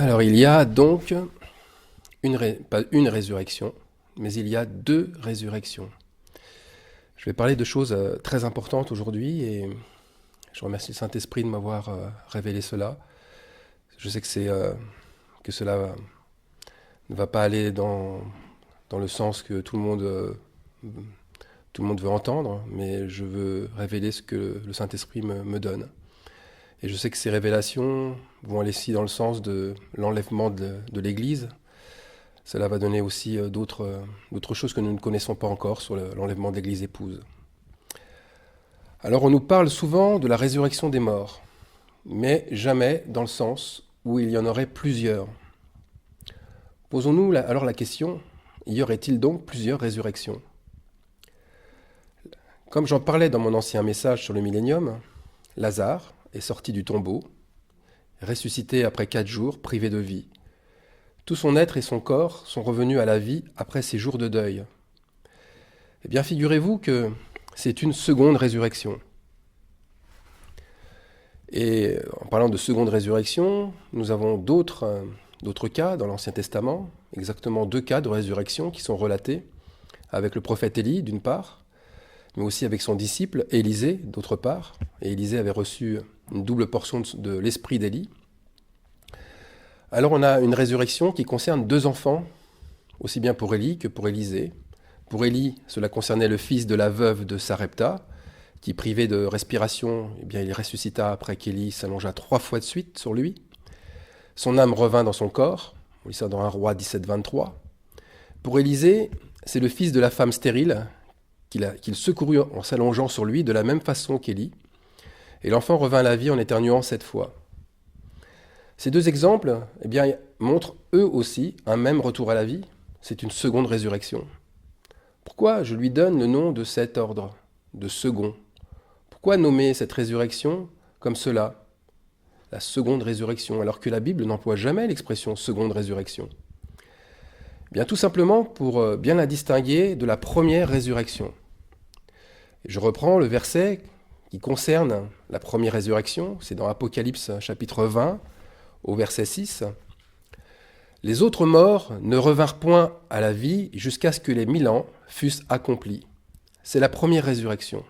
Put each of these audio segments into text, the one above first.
Alors il y a donc pas une résurrection, mais il y a deux résurrections. Je vais parler de choses très importantes aujourd'hui et je remercie le Saint-Esprit de m'avoir révélé cela. Je sais que cela ne va pas aller dans le sens que tout le monde veut entendre, mais je veux révéler ce que le Saint-Esprit me donne. Et je sais que ces révélations vont aller aussi dans le sens de l'enlèvement de l'Église. Cela va donner aussi d'autres choses que nous ne connaissons pas encore sur l'enlèvement de l'Église épouse. Alors on nous parle souvent de la résurrection des morts, mais jamais dans le sens où il y en aurait plusieurs. Posons-nous alors la question, y aurait-il donc plusieurs résurrections? Comme j'en parlais dans mon ancien message sur le millénium, Lazare est sorti du tombeau, ressuscité après 4 jours, privé de vie. Tout son être et son corps sont revenus à la vie après ces jours de deuil. Eh bien, figurez-vous que c'est une seconde résurrection. Et en parlant de seconde résurrection, nous avons d'autres cas dans l'Ancien Testament, exactement 2 cas de résurrection qui sont relatés, avec le prophète Élie d'une part, mais aussi avec son disciple Élisée d'autre part. Et Élisée avait reçu une double portion de l'esprit d'Élie. Alors on a une résurrection qui concerne 2 enfants, aussi bien pour Élie que pour Élisée. Pour Élie, cela concernait le fils de la veuve de Sarepta, qui, privé de respiration, eh bien, il ressuscita après qu'Élie s'allongea 3 fois de suite sur lui. Son âme revint dans son corps, on lit ça dans 1 Roi 17-23. Pour Élisée, c'est le fils de la femme stérile qu'il secourut en s'allongeant sur lui de la même façon qu'Élie, et l'enfant revint à la vie en éternuant 7 fois. Ces 2 exemples eh bien, montrent eux aussi un même retour à la vie, c'est une seconde résurrection. Pourquoi je lui donne le nom de cet ordre, de second? Pourquoi nommer cette résurrection comme cela, la seconde résurrection, alors que la Bible n'emploie jamais l'expression seconde résurrection? Eh bien, tout simplement pour bien la distinguer de la première résurrection. Je reprends le verset qui concerne la première résurrection, c'est dans Apocalypse chapitre 20, au verset 6. « Les autres morts ne revinrent point à la vie jusqu'à ce que les 1000 ans fussent accomplis. C'est la première résurrection.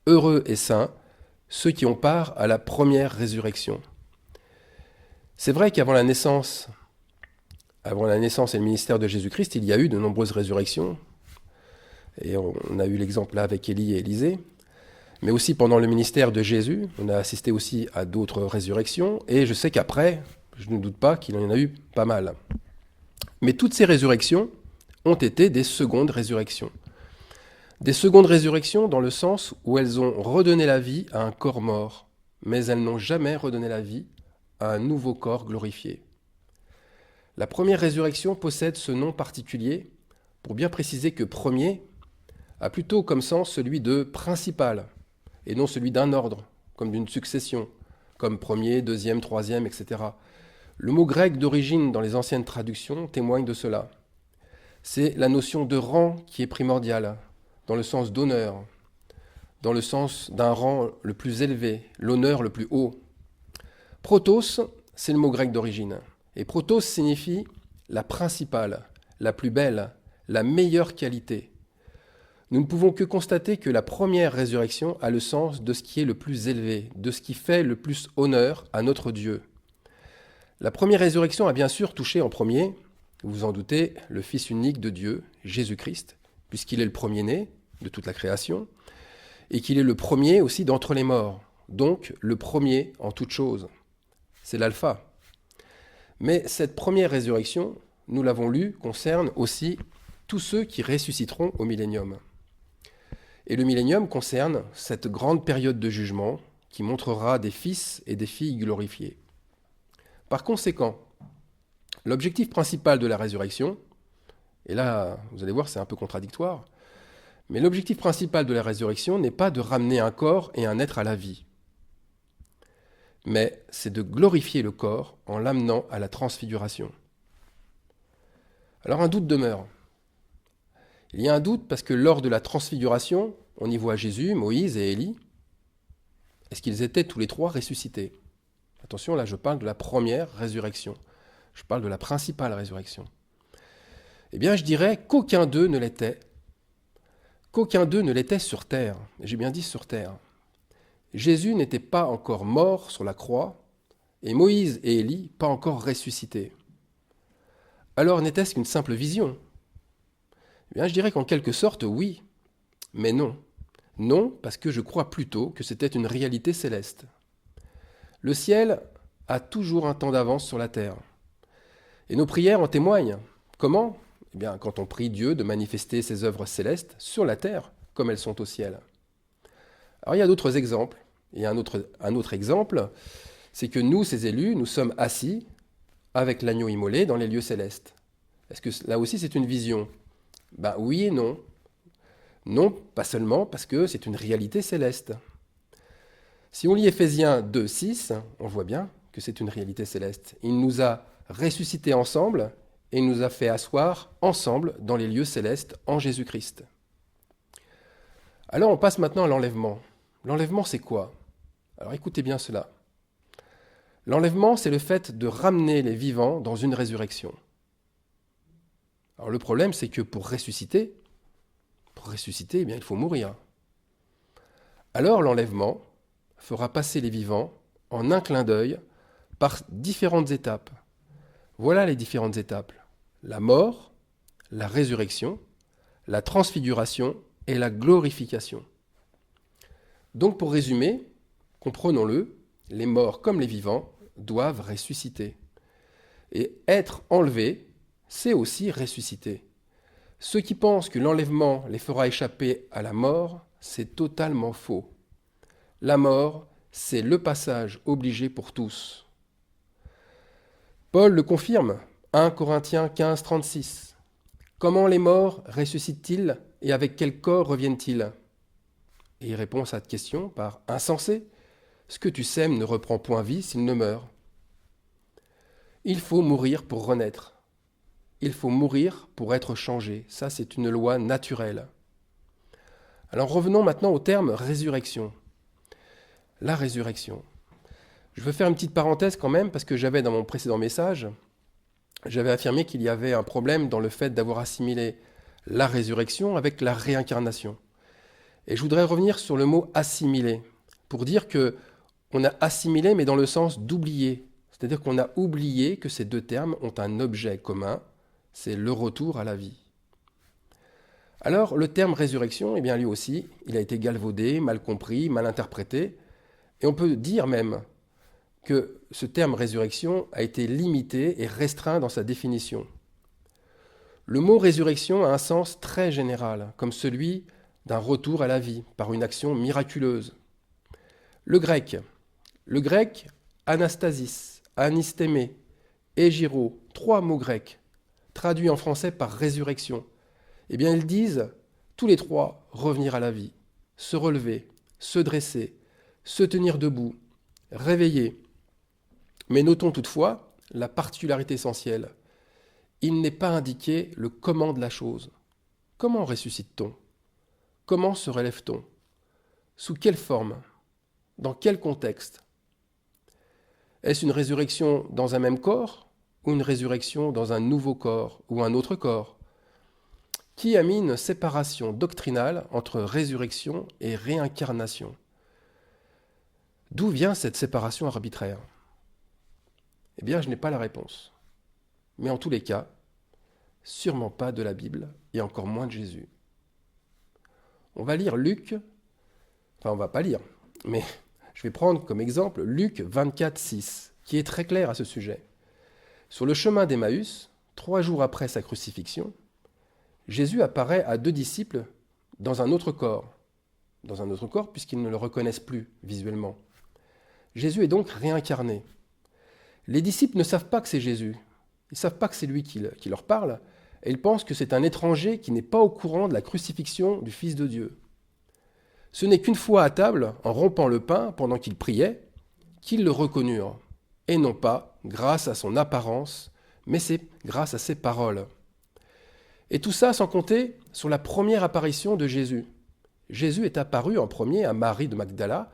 Heureux et saints ceux qui ont part à la première résurrection. » C'est vrai qu'avant la naissance et le ministère de Jésus-Christ, il y a eu de nombreuses résurrections. Et on a eu l'exemple là avec Élie et Élisée. Mais aussi pendant le ministère de Jésus, on a assisté aussi à d'autres résurrections. Et je sais qu'après, je ne doute pas qu'il y en a eu pas mal. Mais toutes ces résurrections ont été des secondes résurrections. Des secondes résurrections dans le sens où elles ont redonné la vie à un corps mort, mais elles n'ont jamais redonné la vie à un nouveau corps glorifié. La première résurrection possède ce nom particulier pour bien préciser que premier a plutôt comme sens celui de principal, et non celui d'un ordre, comme d'une succession, comme premier, deuxième, troisième, etc. Le mot grec d'origine dans les anciennes traductions témoigne de cela. C'est la notion de rang qui est primordiale, dans le sens d'honneur, dans le sens d'un rang le plus élevé, l'honneur le plus haut. Protos, c'est le mot grec d'origine, et protos signifie la principale, la plus belle, la meilleure qualité. Nous ne pouvons que constater que la première résurrection a le sens de ce qui est le plus élevé, de ce qui fait le plus honneur à notre Dieu. La première résurrection a bien sûr touché en premier, vous vous en doutez, le Fils unique de Dieu, Jésus-Christ, puisqu'il est le premier-né de toute la création, et qu'il est le premier aussi d'entre les morts, donc le premier en toute chose. C'est l'alpha. Mais cette première résurrection, nous l'avons lu, concerne aussi tous ceux qui ressusciteront au millénium. Et le millénium concerne cette grande période de jugement qui montrera des fils et des filles glorifiés. Par conséquent, l'objectif principal de la résurrection, et là, vous allez voir, c'est un peu contradictoire, mais l'objectif principal de la résurrection n'est pas de ramener un corps et un être à la vie, mais c'est de glorifier le corps en l'amenant à la transfiguration. Alors un doute demeure. Il y a un doute parce que lors de la transfiguration, on y voit Jésus, Moïse et Élie. Est-ce qu'ils étaient tous les 3 ressuscités? Attention, là je parle de la première résurrection. Je parle de la principale résurrection. Eh bien, je dirais qu'aucun d'eux ne l'était. Qu'aucun d'eux ne l'était sur terre. J'ai bien dit sur terre. Jésus n'était pas encore mort sur la croix, et Moïse et Élie pas encore ressuscités. Alors n'était-ce qu'une simple vision? Eh bien, je dirais qu'en quelque sorte, oui, mais non. Non, parce que je crois plutôt que c'était une réalité céleste. Le ciel a toujours un temps d'avance sur la terre. Et nos prières en témoignent. Comment? Eh bien, quand on prie Dieu de manifester ses œuvres célestes sur la terre, comme elles sont au ciel. Alors il y a d'autres exemples. Et un autre exemple, c'est que nous, ces élus, nous sommes assis avec l'agneau immolé dans les lieux célestes. Est-ce que là aussi c'est une vision? Ben oui et non. Non, pas seulement parce que c'est une réalité céleste. Si on lit Éphésiens 2, 6, on voit bien que c'est une réalité céleste. Il nous a ressuscités ensemble et il nous a fait asseoir ensemble dans les lieux célestes en Jésus-Christ. Alors on passe maintenant à l'enlèvement. L'enlèvement, c'est quoi? Alors écoutez bien cela. L'enlèvement, c'est le fait de ramener les vivants dans une résurrection. Alors le problème, c'est que pour ressusciter, eh bien, il faut mourir. Alors l'enlèvement fera passer les vivants en un clin d'œil par différentes étapes. Voilà les différentes étapes. La mort, la résurrection, la transfiguration et la glorification. Donc pour résumer, comprenons-le, les morts comme les vivants doivent ressusciter. Et être enlevés, c'est aussi ressusciter. Ceux qui pensent que l'enlèvement les fera échapper à la mort, c'est totalement faux. La mort, c'est le passage obligé pour tous. Paul le confirme, 1 Corinthiens 15, 36. Comment les morts ressuscitent-ils et avec quel corps reviennent-ils? Et il répond à cette question par insensé. Ce que tu sèmes ne reprend point vie s'il ne meurt. Il faut mourir pour renaître. Il faut mourir pour être changé. Ça, c'est une loi naturelle. Alors revenons maintenant au terme résurrection. La résurrection. Je veux faire une petite parenthèse quand même, parce que j'avais dans mon précédent message, j'avais affirmé qu'il y avait un problème dans le fait d'avoir assimilé la résurrection avec la réincarnation. Et je voudrais revenir sur le mot assimiler, pour dire que on a assimilé, mais dans le sens d'oublier. C'est-à-dire qu'on a oublié que ces deux termes ont un objet commun, c'est le retour à la vie. Alors, le terme résurrection, eh bien lui aussi, il a été galvaudé, mal compris, mal interprété, et on peut dire même que ce terme résurrection a été limité et restreint dans sa définition. Le mot résurrection a un sens très général, comme celui d'un retour à la vie par une action miraculeuse. Le grec anastasis, anistémé, égiro, 3 mots grecs, traduits en français par résurrection, eh bien ils disent tous les 3 revenir à la vie, se relever, se dresser, se tenir debout, réveiller. Mais notons toutefois la particularité essentielle. Il n'est pas indiqué le comment de la chose. Comment ressuscite-t-on? Comment se relève-t-on? Sous quelle forme? Dans quel contexte? Est-ce une résurrection dans un même corps ou une résurrection dans un nouveau corps ou un autre corps? Qui a mis une séparation doctrinale entre résurrection et réincarnation? D'où vient cette séparation arbitraire? Eh bien, je n'ai pas la réponse. Mais en tous les cas, sûrement pas de la Bible et encore moins de Jésus. On va lire Luc, enfin on va pas lire, mais je vais prendre comme exemple Luc 24, 6, qui est très clair à ce sujet. Sur le chemin d'Emmaüs, 3 jours après sa crucifixion, Jésus apparaît à 2 disciples dans un autre corps puisqu'ils ne le reconnaissent plus visuellement. Jésus est donc réincarné. Les disciples ne savent pas que c'est Jésus, ils ne savent pas que c'est lui qui leur parle, et ils pensent que c'est un étranger qui n'est pas au courant de la crucifixion du Fils de Dieu. Ce n'est qu'une fois à table, en rompant le pain pendant qu'il priait, qu'ils le reconnurent, et non pas grâce à son apparence, mais c'est grâce à ses paroles. Et tout ça sans compter sur la première apparition de Jésus. Jésus est apparu en premier à Marie de Magdala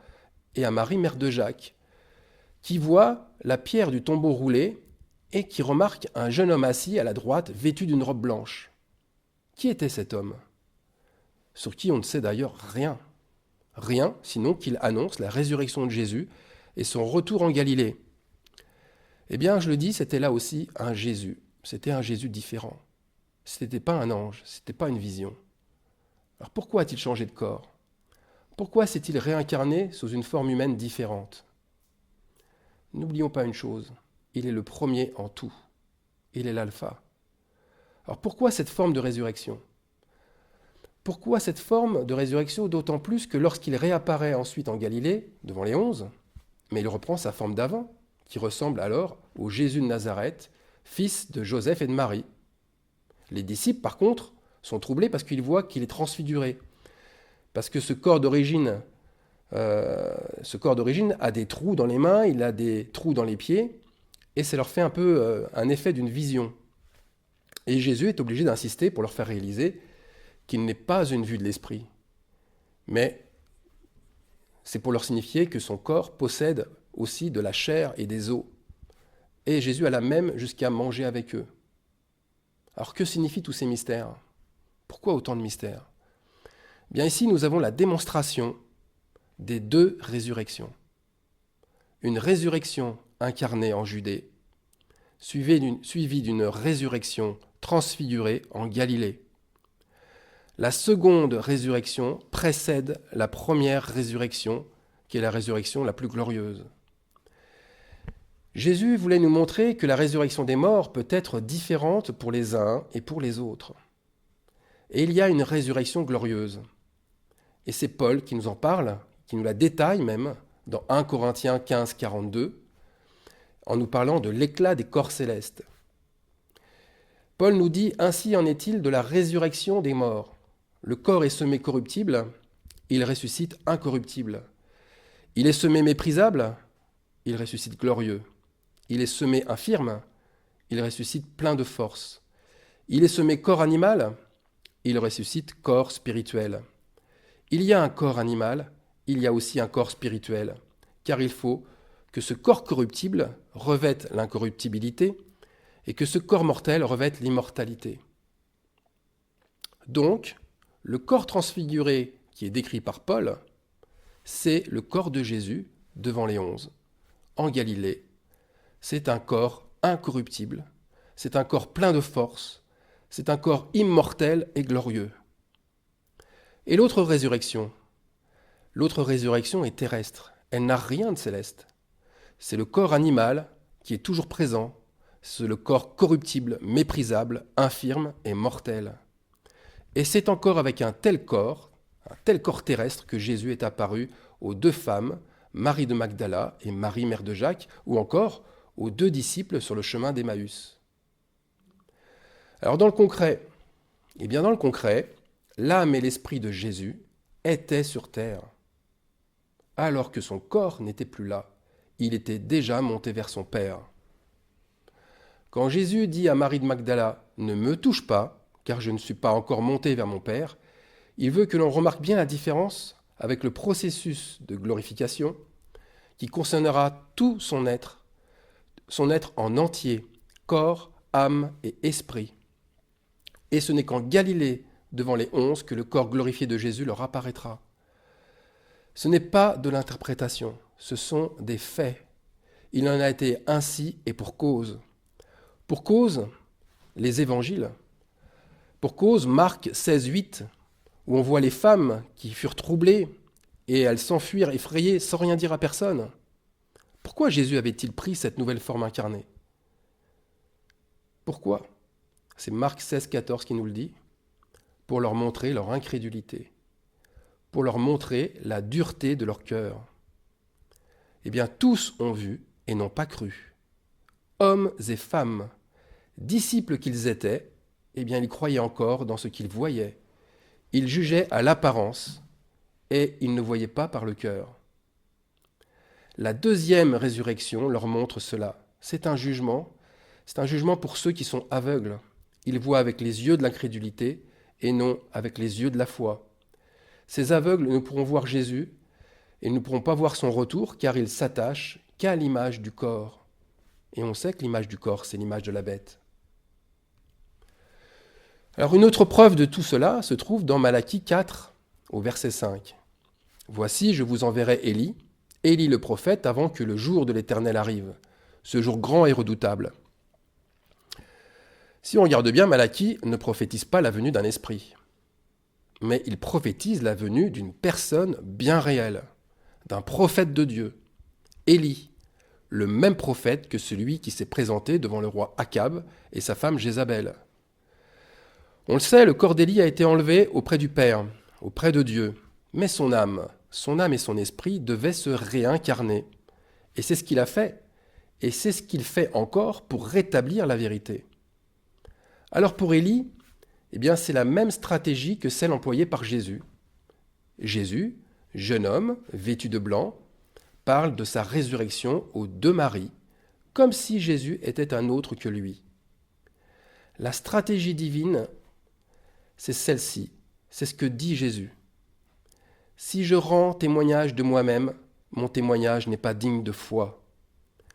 et à Marie, mère de Jacques, qui voient la pierre du tombeau rouler et qui remarque un jeune homme assis à la droite, vêtu d'une robe blanche. Qui était cet homme? Sur qui on ne sait d'ailleurs rien. Rien, sinon qu'il annonce la résurrection de Jésus et son retour en Galilée. Eh bien, je le dis, c'était là aussi un Jésus. C'était un Jésus différent. Ce n'était pas un ange, ce n'était pas une vision. Alors pourquoi a-t-il changé de corps? Pourquoi s'est-il réincarné sous une forme humaine différente? N'oublions pas une chose, il est le premier en tout. Il est l'alpha. Alors pourquoi cette forme de résurrection? Pourquoi cette forme de résurrection, d'autant plus que lorsqu'il réapparaît ensuite en Galilée, devant les 11, mais il reprend sa forme d'avant, qui ressemble alors au Jésus de Nazareth, fils de Joseph et de Marie. Les disciples, par contre, sont troublés parce qu'ils voient qu'il est transfiguré, parce que ce corps d'origine a des trous dans les mains, il a des trous dans les pieds, et ça leur fait un peu un effet d'une vision. Et Jésus est obligé d'insister pour leur faire réaliser qu'il n'est pas une vue de l'esprit, mais c'est pour leur signifier que son corps possède aussi de la chair et des os. Et Jésus alla même jusqu'à manger avec eux. Alors que signifient tous ces mystères? Pourquoi autant de mystères? Bien ici, nous avons la démonstration des deux résurrections. Une résurrection incarnée en Judée, suivie d'une résurrection transfigurée en Galilée. La seconde résurrection précède la première résurrection, qui est la résurrection la plus glorieuse. Jésus voulait nous montrer que la résurrection des morts peut être différente pour les uns et pour les autres. Et il y a une résurrection glorieuse. Et c'est Paul qui nous en parle, qui nous la détaille même, dans 1 Corinthiens 15, 42, en nous parlant de l'éclat des corps célestes. Paul nous dit « Ainsi en est-il de la résurrection des morts. Le corps est semé corruptible, il ressuscite incorruptible. Il est semé méprisable, il ressuscite glorieux. Il est semé infirme, il ressuscite plein de force. Il est semé corps animal, il ressuscite corps spirituel. Il y a un corps animal, il y a aussi un corps spirituel, car il faut que ce corps corruptible revête l'incorruptibilité et que ce corps mortel revête l'immortalité. Donc, le corps transfiguré qui est décrit par Paul, c'est le corps de Jésus devant les 11, en Galilée. C'est un corps incorruptible, c'est un corps plein de force, c'est un corps immortel et glorieux. Et l'autre résurrection est terrestre, elle n'a rien de céleste. C'est le corps animal qui est toujours présent, c'est le corps corruptible, méprisable, infirme et mortel. Et c'est encore avec un tel corps terrestre que Jésus est apparu aux deux femmes, Marie de Magdala et Marie, mère de Jacques, ou encore aux deux disciples sur le chemin d'Emmaüs. Alors dans le concret, l'âme et l'esprit de Jésus étaient sur terre, alors que son corps n'était plus là. Il était déjà monté vers son Père. Quand Jésus dit à Marie de Magdala « Ne me touche pas, car je ne suis pas encore monté vers mon Père », il veut que l'on remarque bien la différence avec le processus de glorification qui concernera tout son être en entier, corps, âme et esprit. Et ce n'est qu'en Galilée, devant les 11, que le corps glorifié de Jésus leur apparaîtra. Ce n'est pas de l'interprétation, ce sont des faits. Il en a été ainsi et pour cause. Pour cause, les évangiles. Pour cause, Marc 16, 8, où on voit les femmes qui furent troublées et elles s'enfuirent effrayées sans rien dire à personne. Pourquoi Jésus avait-il pris cette nouvelle forme incarnée? Pourquoi? C'est Marc 16, 14 qui nous le dit. Pour leur montrer leur incrédulité, pour leur montrer la dureté de leur cœur. Eh bien, tous ont vu et n'ont pas cru. Hommes et femmes, disciples qu'ils étaient, eh bien, ils croyaient encore dans ce qu'ils voyaient. Ils jugeaient à l'apparence et ils ne voyaient pas par le cœur. La deuxième résurrection leur montre cela. C'est un jugement pour ceux qui sont aveugles. Ils voient avec les yeux de l'incrédulité et non avec les yeux de la foi. Ces aveugles ne pourront voir Jésus et ne pourront pas voir son retour car ils s'attachent qu'à l'image du corps. Et on sait que l'image du corps, c'est l'image de la bête. Alors une autre preuve de tout cela se trouve dans Malachie 4, au verset 5. « Voici, je vous enverrai Élie, Élie le prophète, avant que le jour de l'Éternel arrive, ce jour grand et redoutable. » Si on regarde bien, Malachie ne prophétise pas la venue d'un esprit, mais il prophétise la venue d'une personne bien réelle, d'un prophète de Dieu, Élie, le même prophète que celui qui s'est présenté devant le roi Akab et sa femme Jézabel. On le sait, le corps d'Élie a été enlevé auprès du Père, auprès de Dieu, mais son âme et son esprit devaient se réincarner. Et c'est ce qu'il a fait, et c'est ce qu'il fait encore pour rétablir la vérité. Alors pour Élie, eh bien c'est la même stratégie que celle employée par Jésus. Jésus, jeune homme, vêtu de blanc, parle de sa résurrection aux deux maris, comme si Jésus était un autre que lui. La stratégie divine, c'est celle-ci, c'est ce que dit Jésus. Si je rends témoignage de moi-même, mon témoignage n'est pas digne de foi.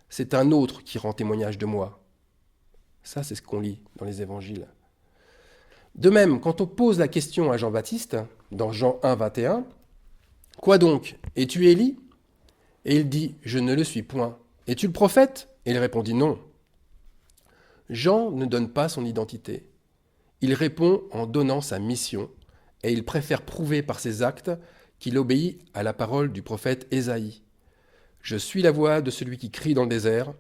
C'est un autre qui rend témoignage de moi. Ça, c'est ce qu'on lit dans les évangiles. De même, quand on pose la question à Jean-Baptiste, dans Jean 1, 21, « Quoi donc? Es-tu Élie » Et il dit « Je ne le suis point. Es-tu le prophète » Et il répondit « Non. » Jean ne donne pas son identité. Il répond en donnant sa mission, et il préfère prouver par ses actes qu'il obéit à la parole du prophète Ésaïe. « Je suis la voix de celui qui crie dans le désert.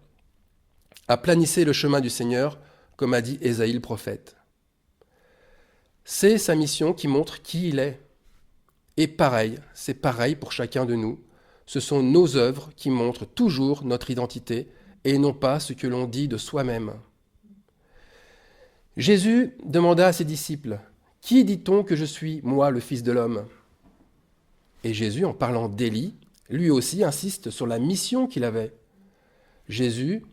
Aplanissez le chemin du Seigneur, comme a dit Ésaïe le prophète. » C'est sa mission qui montre qui il est. Et pareil, c'est pareil pour chacun de nous. Ce sont nos œuvres qui montrent toujours notre identité et non pas ce que l'on dit de soi-même. Jésus demanda à ses disciples, « Qui dit-on que je suis, moi, le Fils de l'homme » Et Jésus, en parlant d'Élie, lui aussi insiste sur la mission qu'il avait. Jésus,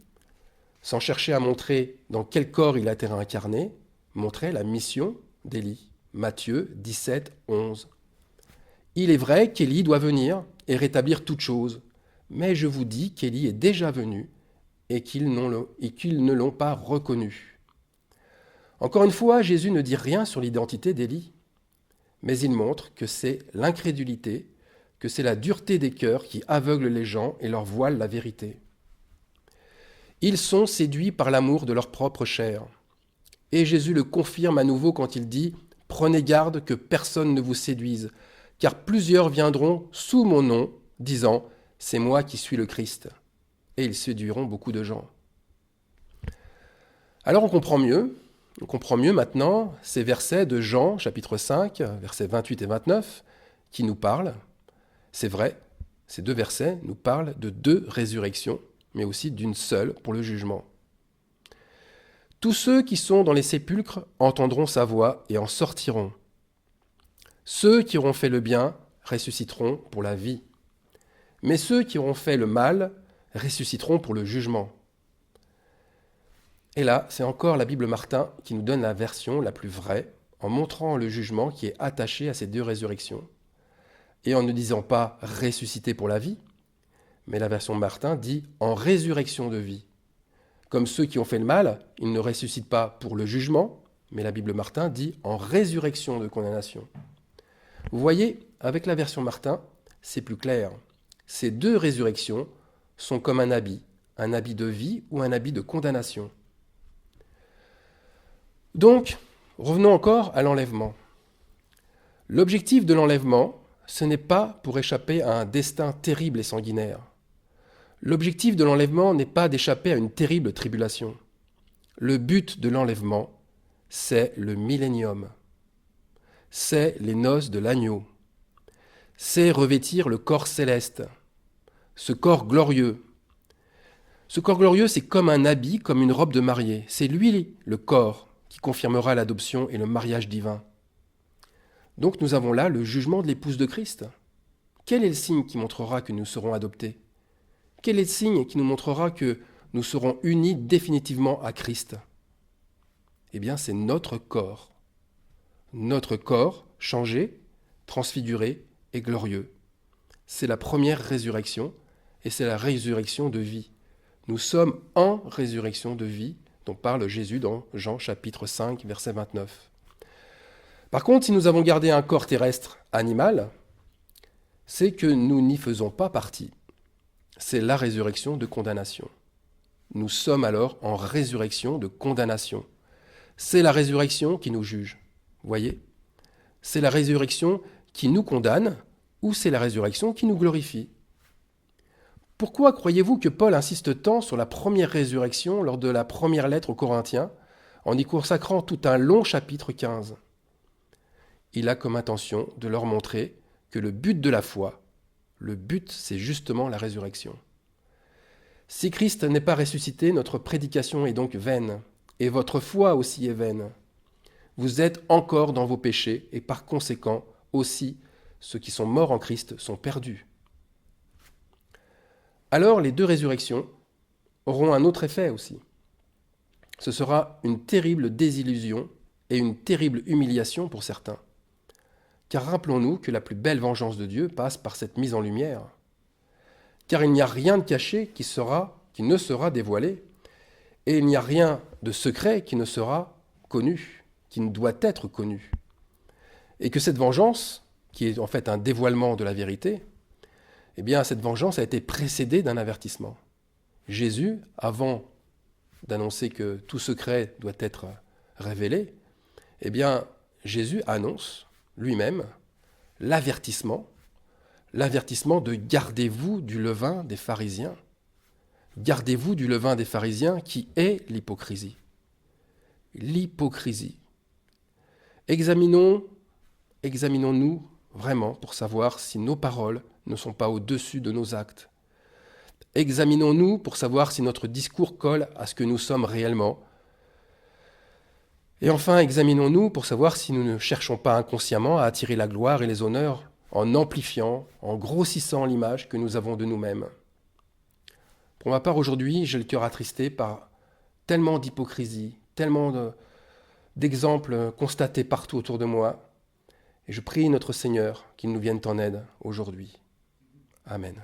sans chercher à montrer dans quel corps il a été réincarné, montrait la mission d'Élie. Matthieu 17, 11. Il est vrai qu'Élie doit venir et rétablir toute chose, mais je vous dis qu'Élie est déjà venu et qu'ils ne l'ont pas reconnu. Encore une fois, Jésus ne dit rien sur l'identité d'Élie, mais il montre que c'est l'incrédulité, que c'est la dureté des cœurs qui aveugle les gens et leur voile la vérité. Ils sont séduits par l'amour de leur propre chair. Et Jésus le confirme à nouveau quand il dit « Prenez garde que personne ne vous séduise, car plusieurs viendront sous mon nom, disant « C'est moi qui suis le Christ ». Et ils séduiront beaucoup de gens. Alors on comprend mieux maintenant ces versets de Jean, chapitre 5, versets 28 et 29, qui nous parlent. C'est vrai, ces deux versets nous parlent de deux résurrections, mais aussi d'une seule pour le jugement. Tous ceux qui sont dans les sépulcres entendront sa voix et en sortiront. Ceux qui auront fait le bien ressusciteront pour la vie, mais ceux qui auront fait le mal ressusciteront pour le jugement. Et là, c'est encore la Bible Martin qui nous donne la version la plus vraie, en montrant le jugement qui est attaché à ces deux résurrections, et en ne disant pas « ressusciter pour la vie », mais la version Martin dit « en résurrection de vie ». Comme ceux qui ont fait le mal, ils ne ressuscitent pas pour le jugement, mais la Bible Martin dit « en résurrection de condamnation ». Vous voyez, avec la version Martin, c'est plus clair. Ces deux résurrections sont comme un habit de vie ou un habit de condamnation. Donc, revenons encore à l'enlèvement. L'objectif de l'enlèvement, ce n'est pas pour échapper à un destin terrible et sanguinaire. L'objectif de l'enlèvement n'est pas d'échapper à une terrible tribulation. Le but de l'enlèvement, c'est le millénium. C'est les noces de l'agneau. C'est revêtir le corps céleste, ce corps glorieux. Ce corps glorieux, c'est comme un habit, comme une robe de mariée. C'est lui, le corps, qui confirmera l'adoption et le mariage divin. Donc nous avons là le jugement de l'épouse de Christ. Quel est le signe qui montrera que nous serons adoptés ? Quel est le signe qui nous montrera que nous serons unis définitivement à Christ ? Eh bien, c'est notre corps. Notre corps changé, transfiguré et glorieux. C'est la première résurrection et c'est la résurrection de vie. Nous sommes en résurrection de vie, dont parle Jésus dans Jean chapitre 5, verset 29. Par contre, si nous avons gardé un corps terrestre animal, c'est que nous n'y faisons pas partie. C'est la résurrection de condamnation. Nous sommes alors en résurrection de condamnation. C'est la résurrection qui nous juge. Voyez ? C'est la résurrection qui nous condamne ou c'est la résurrection qui nous glorifie. Pourquoi croyez-vous que Paul insiste tant sur la première résurrection lors de la première lettre aux Corinthiens, en y consacrant tout un long chapitre 15 ? Il a comme intention de leur montrer que le but de la foi, le but, c'est justement la résurrection. Si Christ n'est pas ressuscité, notre prédication est donc vaine, et votre foi aussi est vaine. Vous êtes encore dans vos péchés, et par conséquent, aussi, ceux qui sont morts en Christ sont perdus. Alors les deux résurrections auront un autre effet aussi. Ce sera une terrible désillusion et une terrible humiliation pour certains. Car rappelons-nous que la plus belle vengeance de Dieu passe par cette mise en lumière. Car il n'y a rien de caché qui ne sera dévoilé, et il n'y a rien de secret qui ne sera connu, qui ne doit être connu. Et que cette vengeance, qui est en fait un dévoilement de la vérité, eh bien, cette vengeance a été précédée d'un avertissement. Jésus, avant d'annoncer que tout secret doit être révélé, eh bien, Jésus annonce lui-même l'avertissement de gardez-vous du levain des pharisiens. Gardez-vous du levain des pharisiens qui est l'hypocrisie. L'hypocrisie. Examinons-nous vraiment pour savoir si nos paroles ne sont pas au-dessus de nos actes. Examinons-nous pour savoir si notre discours colle à ce que nous sommes réellement. Et enfin, examinons-nous pour savoir si nous ne cherchons pas inconsciemment à attirer la gloire et les honneurs en amplifiant, en grossissant l'image que nous avons de nous-mêmes. Pour ma part, aujourd'hui, j'ai le cœur attristé par tellement d'hypocrisie, tellement d'exemples constatés partout autour de moi. Et je prie notre Seigneur qu'il nous vienne en aide aujourd'hui. Amen.